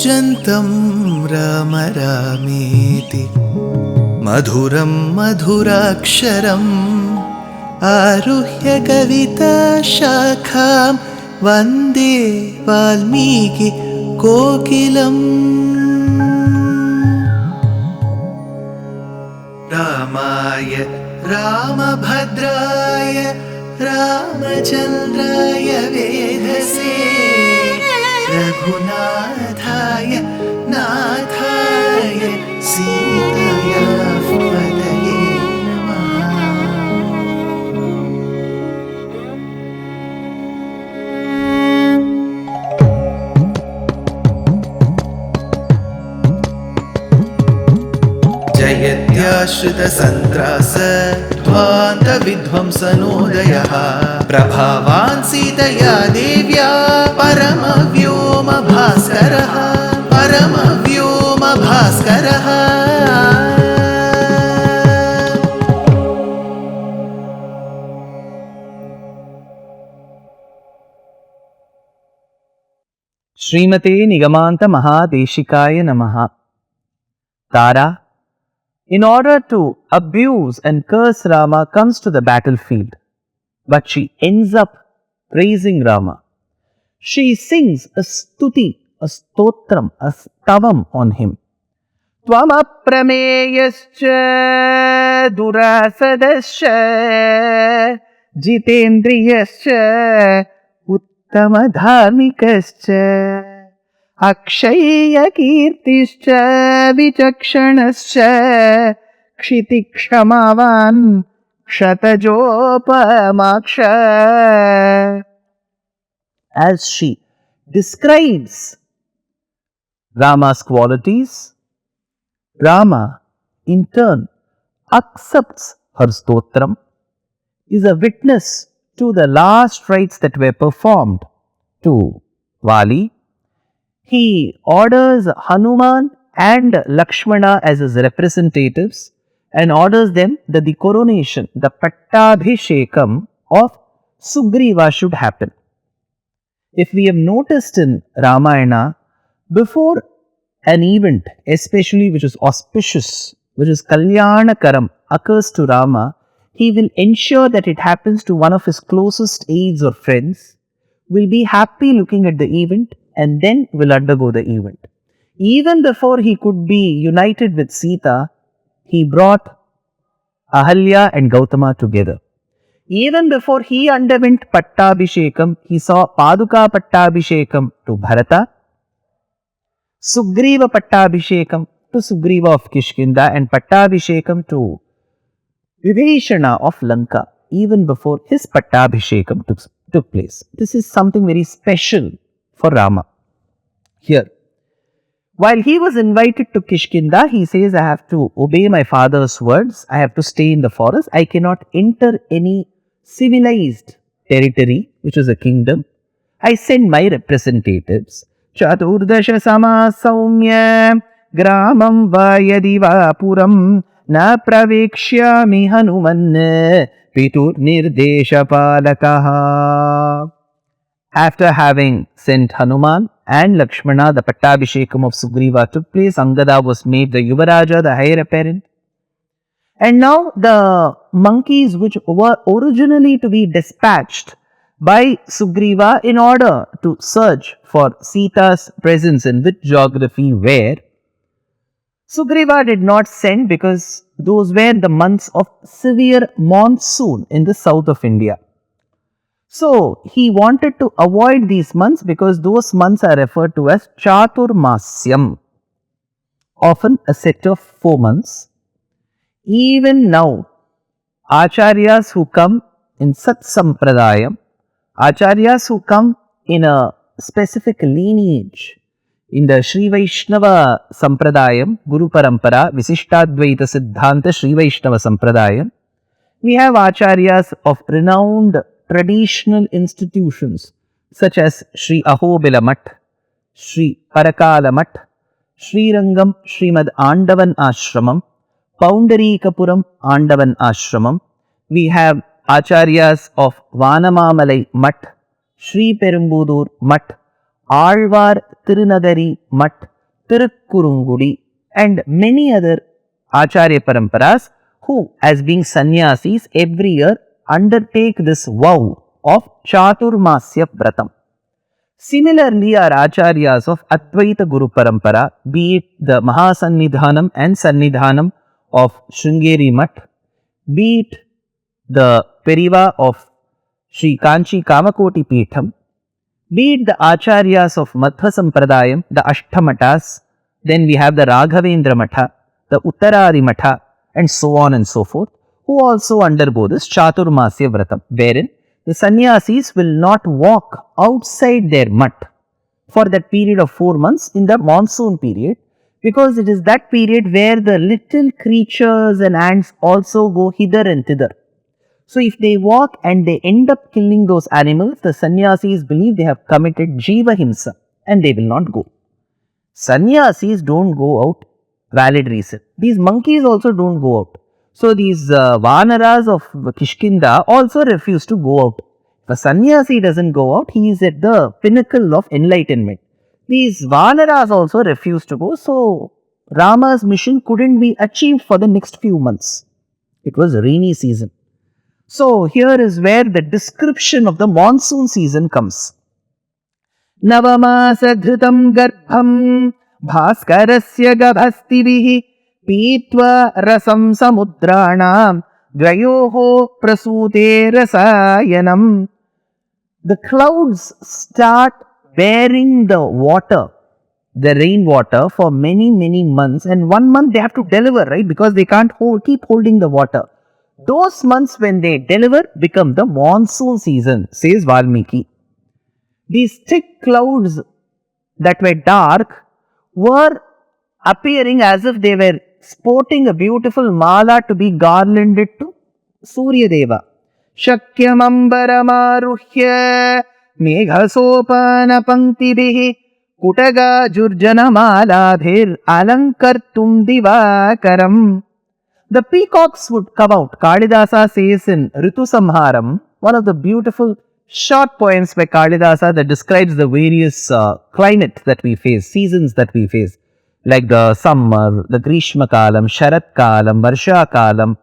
कूजन्तं राम रामेति मधुरं मधुराक्षरम् आरुह्य कविताशाखां वन्दे वाल्मीकि कोकिलम्। रामाय रामभद्राय रामचन्द्राय वेधसे रघुनाथाय नाथाय सीताया पतये नमः। जयत्याश्रितसन्त्रास ध्वान्तविध्वंसनोदयः प्रभावान् सीतया देव्या परमव्योमभास्करः परमव्योमभास्करः। श्रीमते निगमान्त महादेशिकाय नमः। Tara, in order to abuse and curse Rama, comes to the battlefield, but she ends up praising Rama. She sings a stuti, a stotram, a stavam on him. Tvam aprameyascha durasadascha jitendriyascha uttama dharmikascha Akshaya कीर्तिश्च विचक्षणश्च क्षितिक्षमावान् क्षतजोपमाक्ष. As she describes Rama's qualities, Rama in turn accepts her stotram, is a witness to the last rites that were performed to Vali. He orders Hanuman and Lakshmana as his representatives and orders them that the coronation, the Pattabhishekam of Sugreeva should happen. If we have noticed in Ramayana, before an event, especially which is auspicious, which is Kalyanakaram, occurs to Rama, he will ensure that it happens to one of his closest aides or friends, will be happy looking at the event, and then will undergo the event. Even before he could be united with Sita, he brought Ahalya and Gautama together. Even before he underwent Pattabhishekam, he saw Paduka Pattabhishekam to Bharata, Sugreeva Pattabhishekam to Sugreeva of Kishkindha, and Pattabhishekam to Vibhishana of Lanka, even before his Pattabhishekam took place. This is something very special for Rama. Here, while he was invited to Kishkindha, he says, I have to obey my father's words, I have to stay in the forest, I cannot enter any civilized territory, which is a kingdom. I send my representatives. Chaturdasha sama saumya gramam vayadi vapuram na pravekshyami hanuman pitur nirdesha palakaha. After having sent Hanuman and Lakshmana, the Pattabhishekam of Sugreeva took place. Angada was made the Yuvaraja, the heir apparent. And now the monkeys which were originally to be dispatched by Sugreeva in order to search for Sita's presence in which geography where, Sugreeva did not send because those were the months of severe monsoon in the south of India. So, he wanted to avoid these months because those months are referred to as Chaturmasyam, often a set of 4 months. Even now, Acharyas who come in Sat Sampradayam, Acharyas who come in a specific lineage, in the Sri Vaishnava Sampradayam, Guru Parampara, Visishtadvaita Siddhanta Sri Vaishnava Sampradayam, we have Acharyas of renowned traditional institutions such as Sri Ahobila Math, Sri Parakala Math, Sri Rangam Srimad Andavan Ashramam, Poundarikapuram Andavan Ashramam. We have Acharyas of Vanamamalai Math, Sri Perumbudur Math, Alvar Tirunagari Math, Tirukkurungudi, and many other Acharya Paramparas who, as being sannyasis, every year undertake this vow of Chaturmasya Vratam. Similarly, our Acharyas of Advaita Guru Parampara, be it the Mahasannidhanam and Sannidhanam of Sringeri Mutt, be it the Periva of Sri Kanchi Kamakoti Peetham, be it the Acharyas of Madhva Sampradayam, the Ashtamatas, then we have the Raghavendra Matha, the Uttaradi Matha, and so on and so forth, who also undergo this Chaturmasya Vratam, wherein the sannyasis will not walk outside their mutt for that period of 4 months in the monsoon period, because it is that period where the little creatures and ants also go hither and thither. So if they walk and they end up killing those animals, the sannyasis believe they have committed Jiva Himsa and they will not go. Sannyasis don't go out, valid reason. These monkeys also don't go out. So these Vanaras of Kishkindha also refuse to go out. If a sannyasi doesn't go out, he is at the pinnacle of enlightenment. These Vanaras also refuse to go. So Rama's mission couldn't be achieved for the next few months. It was rainy season. So here is where the description of the monsoon season comes. Navamasadhritam garbham bhaskarasya gabhastibihi pītva rasam samudranam dvayoho prasute rasayanam. The clouds start bearing the water, the rainwater, for many months, and 1 month they have to deliver, right? Because they can't keep holding the water. Those months when they deliver become the monsoon season, says Valmiki. These thick clouds that were dark were appearing as if they were sporting a beautiful mala to be garlanded to Surya Deva. Shakyamambaramaruhya meghasopana panktibihi kutaga jurjana malabhir alankartum divakaram. The peacocks would come out. Kalidasa says in Ritu Samharam, one of the beautiful short poems by Kalidasa that describes the various climate that we face, seasons that we face, like the summer, the Grishma Kalam, Sharat Kalam, Varsha Kalam.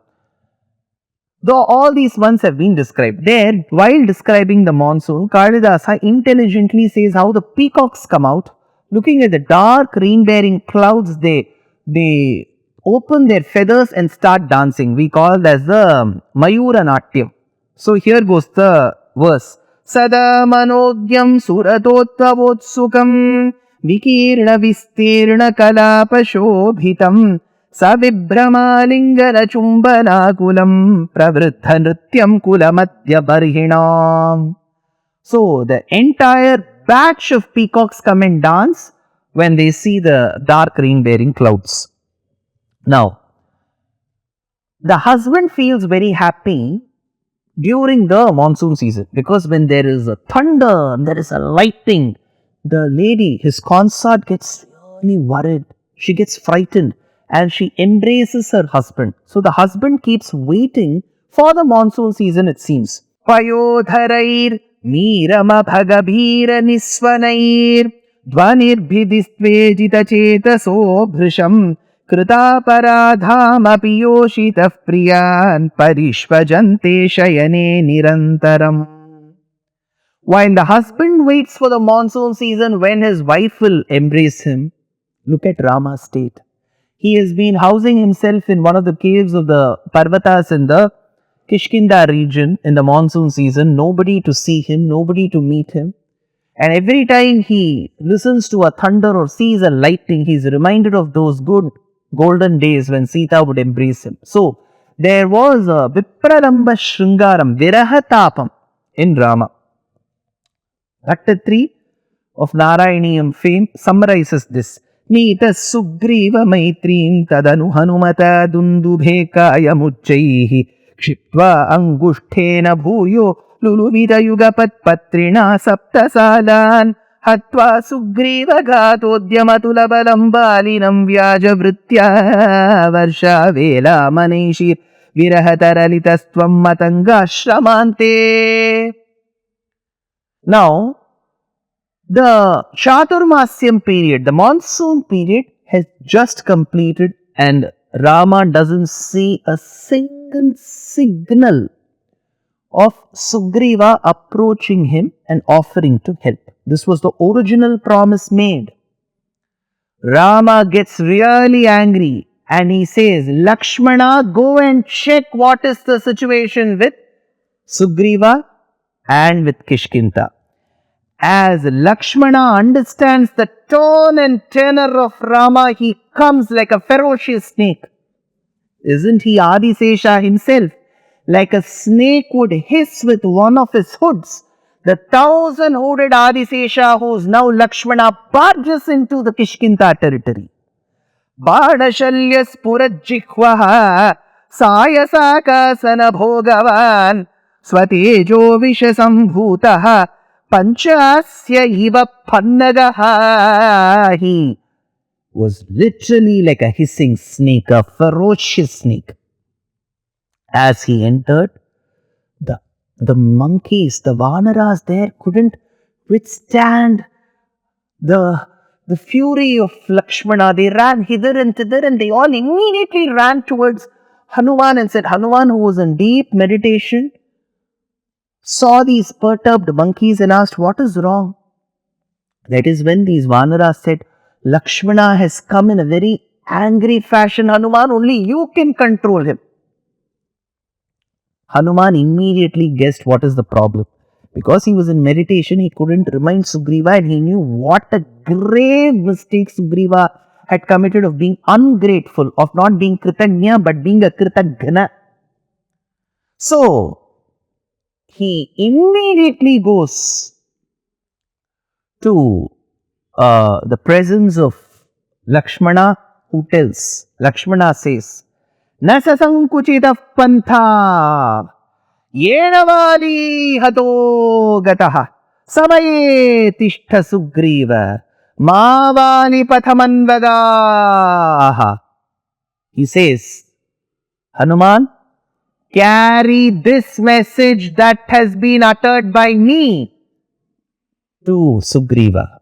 Though all these months have been described, there, while describing the monsoon, Kalidasa intelligently says how the peacocks come out, looking at the dark rain-bearing clouds, they open their feathers and start dancing. We call it as the Mayura Natyam. So here goes the verse. Sada manogyam suratottvavotsukam vikirna vistirna kalapashobhitam savibhramalingana chumbanakulam pravriddha nrityam kulamadhya barhinam. So the entire batch of peacocks come and dance when they see the dark rain bearing clouds. Now, the husband feels very happy during the monsoon season, because when there is a thunder, there is a lightning, the lady, his consort, gets really worried. She gets frightened and she embraces her husband. So the husband keeps waiting for the monsoon season, it seems. Payodharair meerama bhagabhira nisvanair dvanirbhidistvejita chetaso bhrisham कृतापराधामपि योषितः प्रियान् परिष्वजन्ते शयने निरन्तरम्. While the husband waits for the monsoon season when his wife will embrace him, look at Rama's state. He has been housing himself in one of the caves of the Parvatas in the Kishkindha region in the monsoon season, nobody to see him, nobody to meet him. And every time he listens to a thunder or sees a lightning, he is reminded of those good golden days when Sita would embrace him. So, there was a Vipralamba Shringaram, Virahatapam in Rama. Bhattatri of Narayaniyam fame summarizes this. Nita Sugreeva Maitrim Tadanu Hanumata Dundubhekaya Mujjaihi Kshipva Angushtena Bhuyo Luluvita Yugapat Patrina Saptasalan Hatva Sugriva Gatodhyamatulam Balinam Vyajavritya Varsha Vela Manishi Virahataralitastvam Matanga Shramante. Now, The Chaturmasyam period, the monsoon period, has just completed, and Rama doesn't see a single signal of Sugriva approaching him and offering to help. This was the original promise made. Rama gets really angry and he says, Lakshmana, go and check what is the situation with Sugriva and with Kishkindha. As Lakshmana understands the tone and tenor of Rama, he comes like a ferocious snake. Isn't he Adisesha himself? Like a snake would hiss with one of his hoods. The 1,000-hooded Adisesha, who's now Lakshmana, barges into the Kishkindha territory. Badashalyas purajjihvaha sayasakasana bhogavan swatejo vishasambhutaha panchasya iva pannagaha. He was literally like a hissing snake, a ferocious snake. As he entered, the monkeys, the Vanaras there couldn't withstand the fury of Lakshmana. They ran hither and thither and they all immediately ran towards Hanuman and said, Hanuman, who was in deep meditation, saw these perturbed monkeys and asked, what is wrong? That is when these Vanaras said, Lakshmana has come in a very angry fashion. Hanuman, only you can control him. Hanuman immediately guessed what is the problem. Because he was in meditation, he couldn't remind Sugriva and he knew what a grave mistake Sugriva had committed of being ungrateful, of not being Kritagnya but being a Kritagna. So, he immediately goes to the presence of Lakshmana, who tells, Lakshmana says, Nasa sankuchita pantha yenavali hato gataha samaye tishtha Sugriva mavali pathamanvadaha. He says, Hanuman, carry this message that has been uttered by me to Sugriva.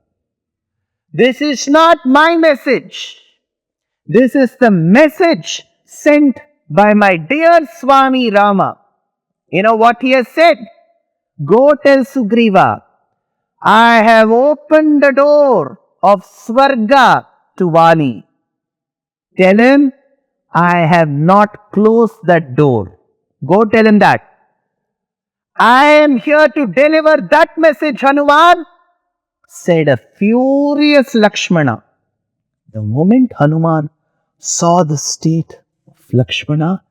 This is not my message. This is the message sent by my dear Swami Rama. You know what he has said? Go tell Sugriva, I have opened the door of Swarga to Vali. Tell him, I have not closed that door. Go tell him that. I am here to deliver that message, Hanuman, said a furious Lakshmana. The moment Hanuman saw the state of Lakshmana,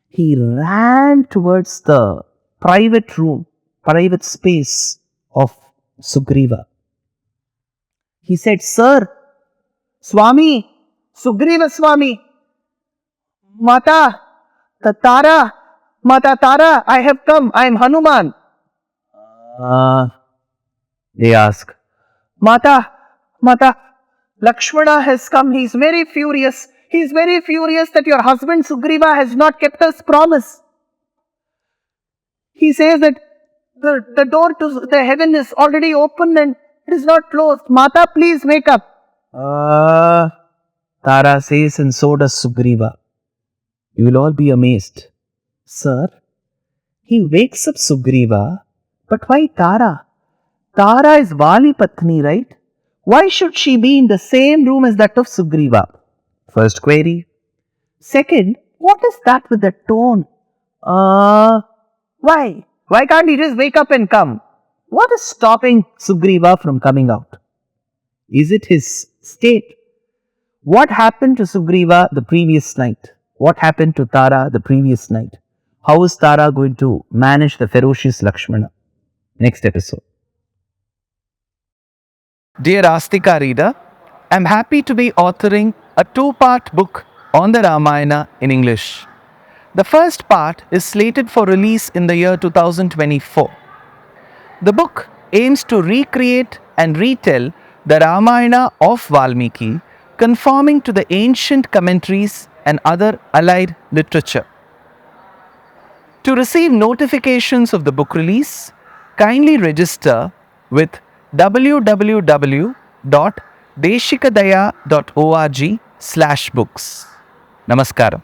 he ran towards the private room, private space of Sugriva. He said, Sir, Swami, Sugriva Swami, Mata, Tara, Mata Tara, I have come, I am Hanuman. They ask, Mata, Lakshmana has come, he is very furious. He is very furious that your husband Sugriva has not kept his promise. He says that the door to the heaven is already open and it is not closed. Mata, please wake up. Tara says, and so does Sugriva. You will all be amazed. Sir, he wakes up Sugriva, but why Tara? Tara is Vali Patni, right? Why should she be in the same room as that of Sugriva? First query. Second, what is that with the tone? Why? Why can't he just wake up and come? What is stopping Sugriva from coming out? Is it his state? What happened to Sugriva the previous night? What happened to Tara the previous night? How is Tara going to manage the ferocious Lakshmana? Next episode. Dear Astika reader, I am happy to be authoring a 2-part book on the Ramayana in English. The first part is slated for release in the year 2024. The book aims to recreate and retell the Ramayana of Valmiki, conforming to the ancient commentaries and other allied literature. To receive notifications of the book release, kindly register with www.deshikadaya.org/books. Namaskaram.